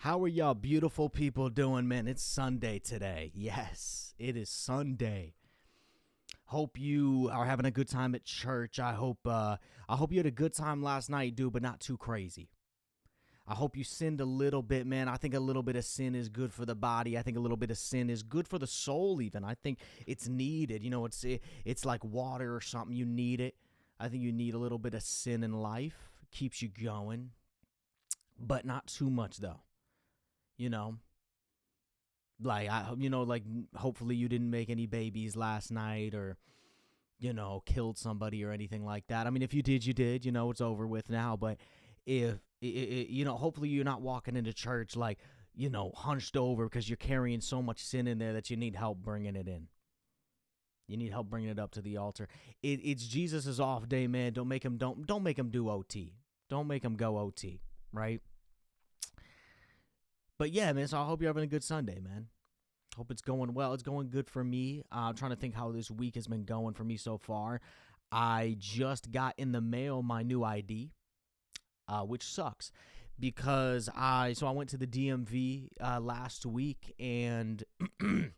How are y'all beautiful people doing, man? It's Sunday today. Yes, it is Sunday. Hope you are having a good time at church. I hope you had a good time last night, dude, but not too crazy. I hope you sinned a little bit, man. I think a little bit of sin is good for the body. I think a little bit of sin is good for the soul even. I think it's needed. It's like water or something. You need it. I think you need a little bit of sin in life. Keeps you going, but not too much though. You know, like hopefully you didn't make any babies last night or killed somebody or anything like that. I mean, if you did, you did. It's over with now. But if hopefully you're not walking into church like hunched over because you're carrying so much sin in there that you need help bringing it in. You need help bringing it up to the altar. It's Jesus's off day, man. Don't make him do OT. Don't make him go OT, right? But yeah, man, so I hope you're having a good Sunday, man. Hope it's going well. It's going good for me. I'm trying to think how this week has been going for me so far. I just got in the mail my new ID, which sucks because I went to the DMV last week, and one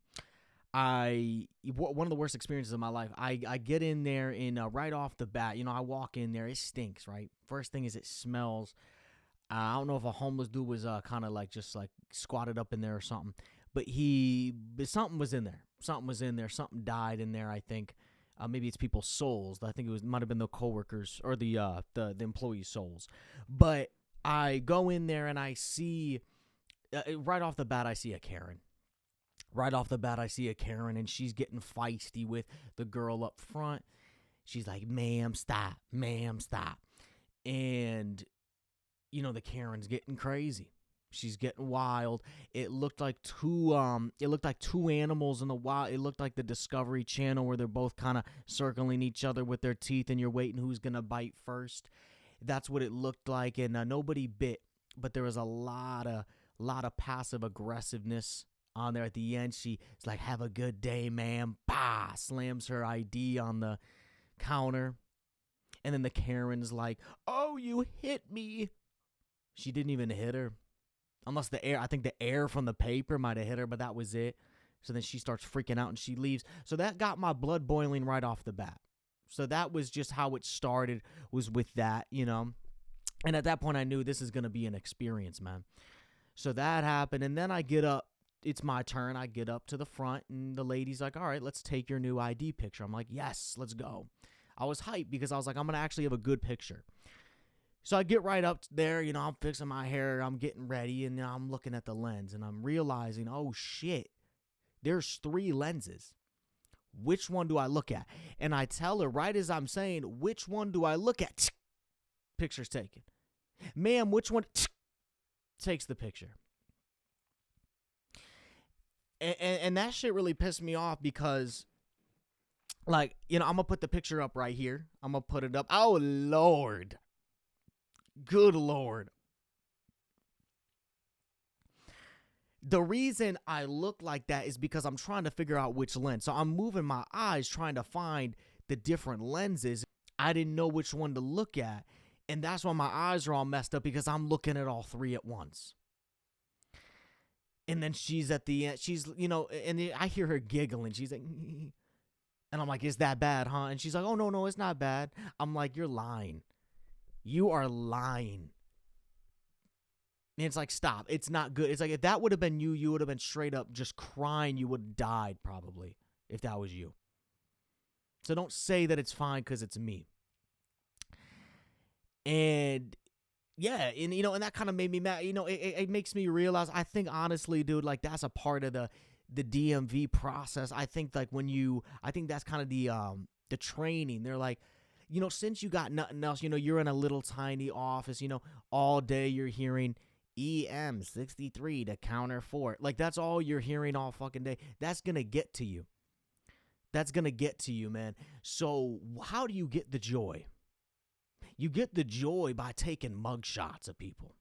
of the worst experiences of my life. I get in there and right off the bat, I walk in there, it stinks, right? First thing is it smells. I don't know if a homeless dude was kind of like just like squatted up in there or something, but something was in there. Something died in there. I think maybe it's people's souls. I think might have been the coworkers or the employees' souls. But I go in there and I see right off the bat I see a Karen. Right off the bat I see a Karen, and she's getting feisty with the girl up front. She's like, "Ma'am, stop. Ma'am, stop." And the Karen's getting crazy. She's getting wild. It looked like two animals in the wild. It looked like the Discovery Channel where they're both kind of circling each other with their teeth, and you're waiting who's gonna bite first. That's what it looked like, and nobody bit, but there was a lot of passive aggressiveness on there at the end. She's like, "Have a good day, ma'am." Bah! Slams her ID on the counter, and then the Karen's like, "Oh, you hit me." She didn't even hit her. Unless I think the air from the paper might have hit her, but that was it. So then she starts freaking out and she leaves. So that got my blood boiling right off the bat. So that was just how it started, was with that, And at that point I knew this is going to be an experience, man. So that happened, and then I get up. It's my turn. I get up to the front, and the lady's like, "All right, let's take your new ID picture." I'm like, "Yes, let's go." I was hyped because I was like, I'm going to actually have a good picture. So I get right up there, I'm fixing my hair, I'm getting ready, and I'm looking at the lens, and I'm realizing, oh shit, there's 3 lenses. Which one do I look at? And I tell her right as I'm saying, which one do I look at? Picture's taken. "Ma'am, which one?" Takes the picture. And that shit really pissed me off because, like, I'm going to put the picture up right here. I'm going to put it up. Oh, Lord. Good Lord. The reason I look like that is because I'm trying to figure out which lens. So I'm moving my eyes trying to find the different lenses. I didn't know which one to look at. And that's why my eyes are all messed up, because I'm looking at all 3 at once. And then she's at the end. She's, and I hear her giggling. She's like, and I'm like, "Is that bad, huh?" And she's like, "Oh, no, it's not bad." I'm like, "You're lying. You are lying." And it's like, stop. It's not good. It's like, if that would have been you, you would have been straight up just crying. You would have died probably if that was you. So don't say that it's fine because it's me. And yeah, and that kind of made me mad. It makes me realize, I think honestly, dude, like that's a part of the DMV process. I think like I think that's kind of the training. They're like, since you got nothing else, you're in a little tiny office, all day you're hearing EM63 to counter 4. Like, that's all you're hearing all fucking day. That's going to get to you. That's going to get to you, man. So how do you get the joy? You get the joy by taking mugshots of people.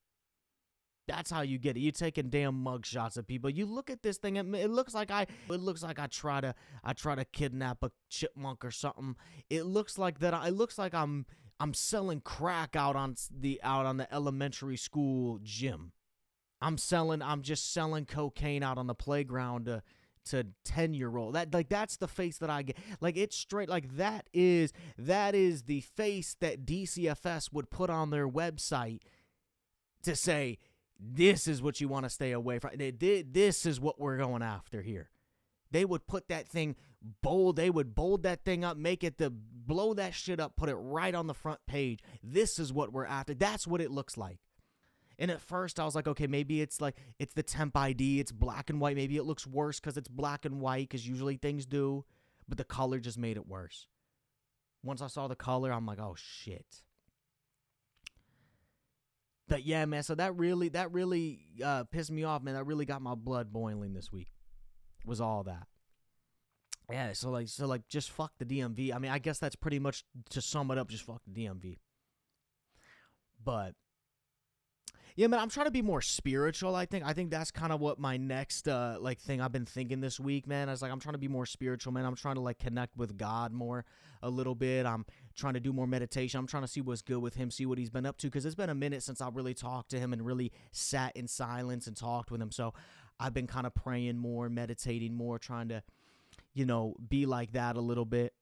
That's how you get it. You're taking damn mugshots of people. You look at this thing, and it looks like I try to kidnap a chipmunk or something. It looks like I'm selling crack out on the elementary school gym. I'm just selling cocaine out on the playground to 10-year-old. That's the face that I get. Like, it's straight, like that is the face that DCFS would put on their website to say, this is what you want to stay away from. This is what we're going after here. They would put that thing bold. They would bold that thing up, blow that shit up, put it right on the front page. This is what we're after. That's what it looks like. And at first I was like, okay, maybe it's the temp ID. It's black and white. Maybe it looks worse because it's black and white, because usually things do. But the color just made it worse. Once I saw the color, I'm like, oh shit. But yeah, man, so that really pissed me off, man. That really got my blood boiling this week. Was all that. Yeah, so just fuck the DMV. I mean, I guess that's pretty much, to sum it up, just fuck the DMV. But yeah, man, I'm trying to be more spiritual, I think that's kind of what my next thing I've been thinking this week, man. I was like, I'm trying to be more spiritual, man. I'm trying to connect with God more a little bit. I'm trying to do more meditation. I'm trying to see what's good with him, see what he's been up to, because it's been a minute since I really talked to him and really sat in silence and talked with him. So I've been kind of praying more, meditating more, trying to, be like that a little bit.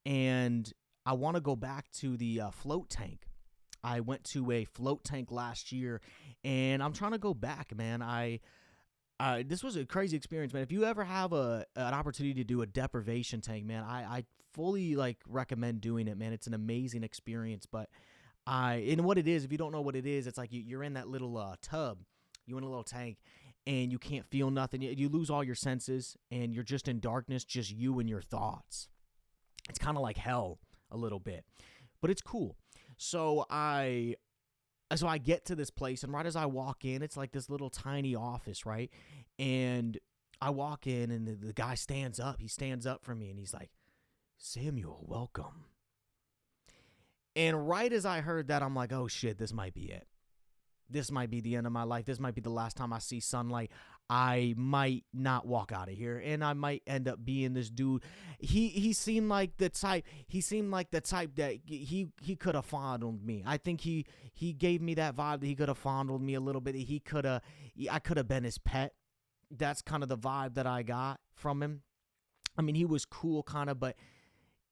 And I want to go back to the float tank. I went to a float tank last year, and I'm trying to go back, man. This was a crazy experience, man. If you ever have an opportunity to do a deprivation tank, man, I fully recommend doing it, man. It's an amazing experience. But and what it is, if you don't know what it is, it's like you're in that little tub, you're in a little tank, and you can't feel nothing. You lose all your senses, and you're just in darkness, just you and your thoughts. It's kind of like hell a little bit, but it's cool. So I get to this place, and right as I walk in, it's like this little tiny office, right? And I walk in, and the guy stands up. He stands up for me, and he's like, "Samuel, welcome." And right as I heard that, I'm like, oh shit, this might be it. This might be the end of my life. This might be the last time I see sunlight. I might not walk out of here, and I might end up being this dude. He seemed like the type. He seemed like the type that he could have fondled me. I think he gave me that vibe that he could have fondled me a little bit. I could have been his pet. That's kind of the vibe that I got from him. I mean, he was cool, kind of, but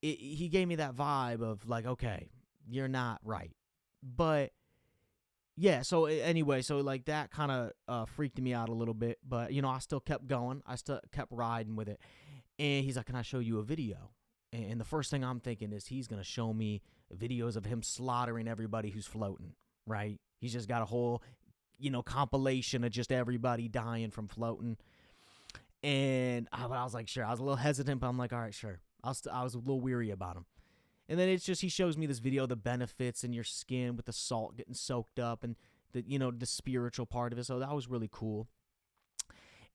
he gave me that vibe of like, okay, you're not right, but. Yeah, so anyway, so that kind of freaked me out a little bit, but, I still kept going. I still kept riding with it. And he's like, can I show you a video? And the first thing I'm thinking is he's going to show me videos of him slaughtering everybody who's floating, right? He's just got a whole, compilation of just everybody dying from floating. And I was like, sure. I was a little hesitant, but I'm like, all right, sure. I was a little weary about him. And then it's just, he shows me this video, the benefits in your skin with the salt getting soaked up and the spiritual part of it. So that was really cool.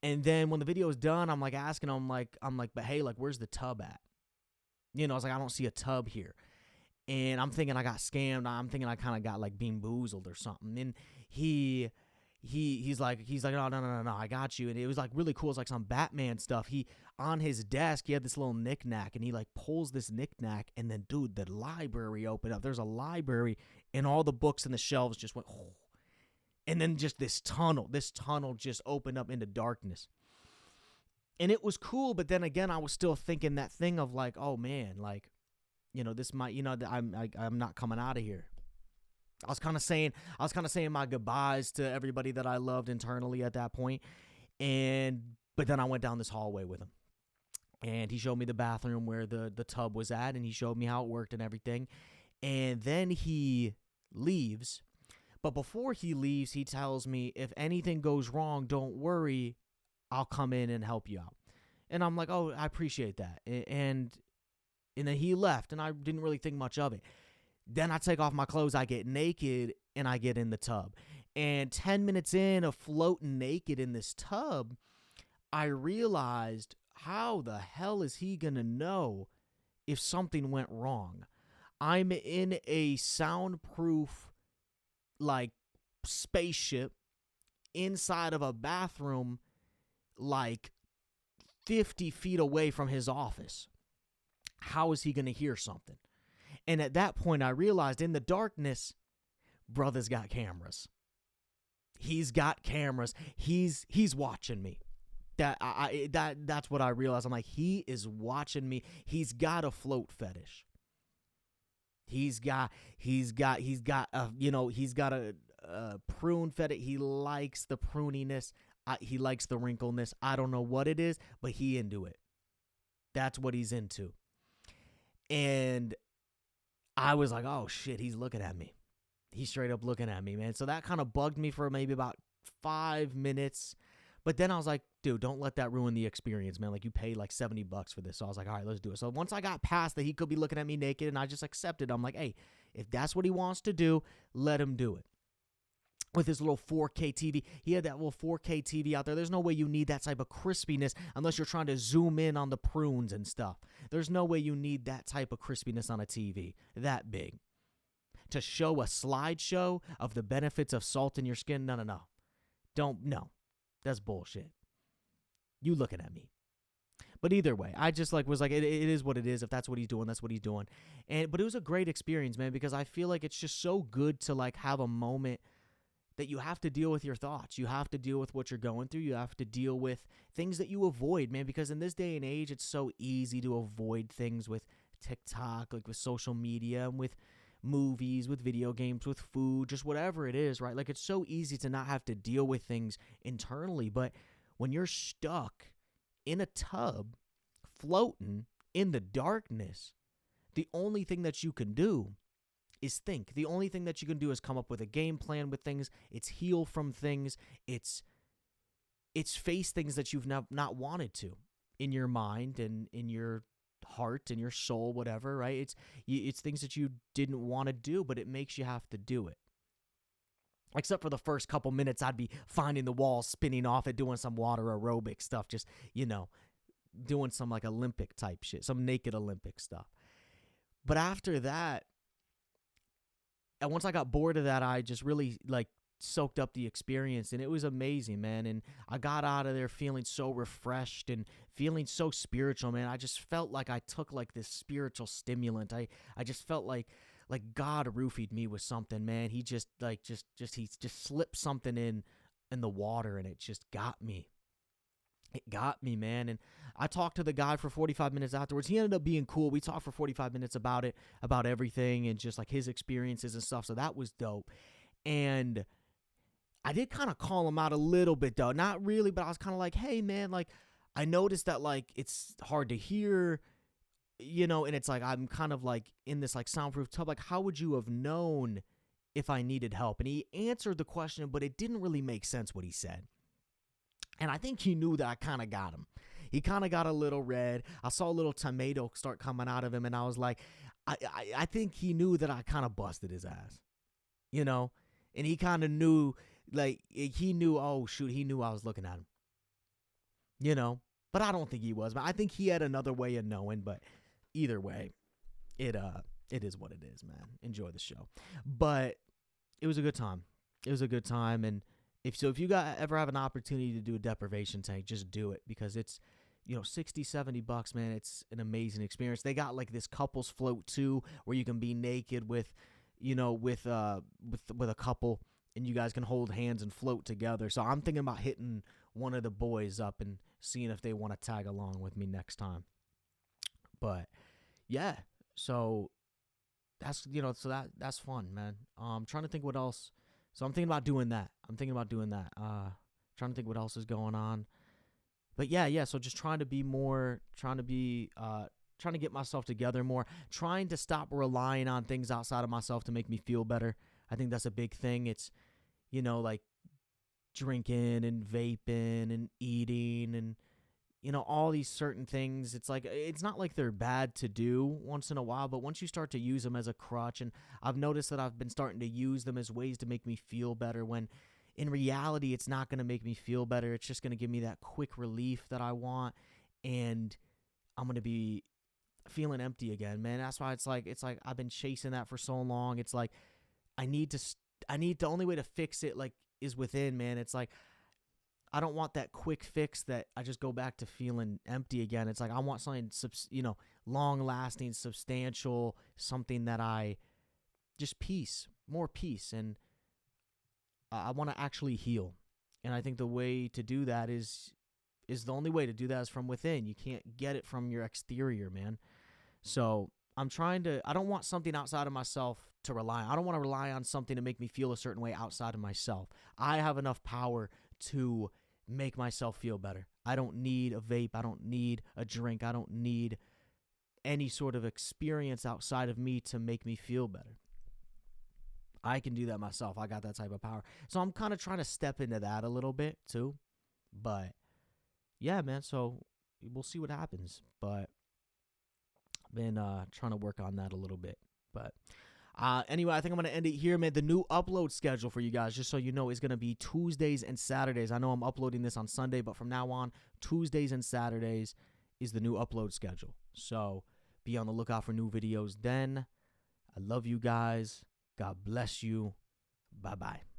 And then when the video was done, I'm like asking him, but hey, where's the tub at? I was like, I don't see a tub here. And I'm thinking I got scammed. I'm thinking I kind of got beanboozled or something. And he's like, no, I got you. And it was really cool. It's like some Batman stuff. On his desk, he had this little knickknack, and he pulls this knickknack, and then, dude, the library opened up. There's a library, and all the books and the shelves just went, oh. And then just this tunnel just opened up into darkness. And it was cool, but then again, I was still thinking that thing of oh man, this might, I'm not coming out of here. I was kind of saying my goodbyes to everybody that I loved internally at that point. But then I went down this hallway with him. And he showed me the bathroom where the tub was at, and he showed me how it worked and everything. And then he leaves. But before he leaves, he tells me, if anything goes wrong, don't worry, I'll come in and help you out. And I'm like, oh, I appreciate that. And then he left, and I didn't really think much of it. Then I take off my clothes, I get naked, and I get in the tub. And 10 minutes in of floating naked in this tub, I realized, how the hell is he going to know if something went wrong? I'm in a soundproof, spaceship inside of a bathroom, 50 feet away from his office. How is he going to hear something? And at that point, I realized in the darkness, brother's got cameras. He's got cameras. He's watching me. That's what I realized. I'm like, he is watching me. He's got a float fetish. He's got a prune fetish. He likes the pruniness. He likes the wrinkleness. I don't know what it is, but he into it. That's what he's into. And I was like, oh shit, he's looking at me. He's straight up looking at me, man. So that kind of bugged me for maybe about 5 minutes. But then I was like, dude, don't let that ruin the experience, man. Like, you paid like $70 for this. So I was like, all right, let's do it. So once I got past that he could be looking at me naked and I just accepted, I'm like, hey, if that's what he wants to do, let him do it. With his little 4K TV, he had that little 4K TV out there. There's no way you need that type of crispiness unless you're trying to zoom in on the prunes and stuff. There's no way you need that type of crispiness on a TV that big. To show a slideshow of the benefits of salt in your skin, no. No. That's bullshit. You looking at me. But either way, I just was like, it is what it is. If that's what he's doing, that's what he's doing. But it was a great experience, man, because I feel like it's just so good to have a moment that you have to deal with your thoughts. You have to deal with what you're going through. You have to deal with things that you avoid, man, because in this day and age, it's so easy to avoid things with TikTok, with social media, and with movies, with video games, with food, just whatever it is, right? It's so easy to not have to deal with things internally, but when you're stuck in a tub, floating in the darkness, the only thing that you can do is think. The only thing that you can do is come up with a game plan with things. It's heal from things. It's face things that you've not wanted to in your mind and in your heart and your soul, whatever, right? It's things that you didn't want to do, but it makes you have to do it. Except for the first couple minutes, I'd be finding the walls, spinning off it, doing some water aerobic stuff, just, doing some Olympic type shit, some naked Olympic stuff. But after that, and once I got bored of that, I just really soaked up the experience, and it was amazing, man. And I got out of there feeling so refreshed and feeling so spiritual, man. I just felt like I took this spiritual stimulant. I just felt like God roofied me with something, man. He just he just slipped something in the water, and it just got me. It got me, man. And I talked to the guy for 45 minutes afterwards. He ended up being cool. We talked for 45 minutes about it, about everything, and just his experiences and stuff. So that was dope. And I did kind of call him out a little bit, though. Not really, but I was kind of like, hey, man, I noticed that, it's hard to hear, and it's I'm kind of in this soundproof tub. How would you have known if I needed help? And he answered the question, but it didn't really make sense what he said. And I think he knew that I kind of got him. He kind of got a little red. I saw a little tomato start coming out of him, and I was like, I think he knew that I kind of busted his ass, And he kind of knew, he knew, oh, shoot, he knew I was looking at him, But I don't think he was. But I think he had another way of knowing. But either way, it is what it is, man. Enjoy the show. But it was a good time. It was a good time, and if you ever have an opportunity to do a deprivation tank, just do it, because it's, $60-$70, man. It's an amazing experience. They got this couples float too, where you can be naked with a couple, and you guys can hold hands and float together. So I'm thinking about hitting one of the boys up and seeing if they want to tag along with me next time. But yeah, so that's that's fun, man. I'm trying to think what else. So I'm thinking about doing that. Trying to think what else is going on. But yeah. So just trying to get myself together more, trying to stop relying on things outside of myself to make me feel better. I think that's a big thing. It's, drinking and vaping and eating and, all these certain things. It's it's not like they're bad to do once in a while, but once you start to use them as a crutch, and I've noticed that I've been starting to use them as ways to make me feel better, when in reality, it's not going to make me feel better. It's just going to give me that quick relief that I want, and I'm going to be feeling empty again, man. That's why it's like I've been chasing that for so long. It's I need the only way to fix it is within, man. It's I don't want that quick fix that I just go back to feeling empty again. It's I want something, long-lasting, substantial, something that more peace. And I want to actually heal. And I think the way to do that is the only way to do that is from within. You can't get it from your exterior, man. So I don't want something outside of myself to rely on. I don't want to rely on something to make me feel a certain way outside of myself. I have enough power to make myself feel better. I don't need a vape. I don't need a drink. I don't need any sort of experience outside of me to make me feel better. I can do that myself. I got that type of power. So I'm kind of trying to step into that a little bit too. But yeah, man, so we'll see what happens. But I've been trying to work on that a little bit. But anyway, I think I'm going to end it here, man. The new upload schedule for you guys, just so you know, is going to be Tuesdays and Saturdays. I know I'm uploading this on Sunday, but from now on, Tuesdays and Saturdays is the new upload schedule. So be on the lookout for new videos then. I love you guys. God bless you. Bye-bye.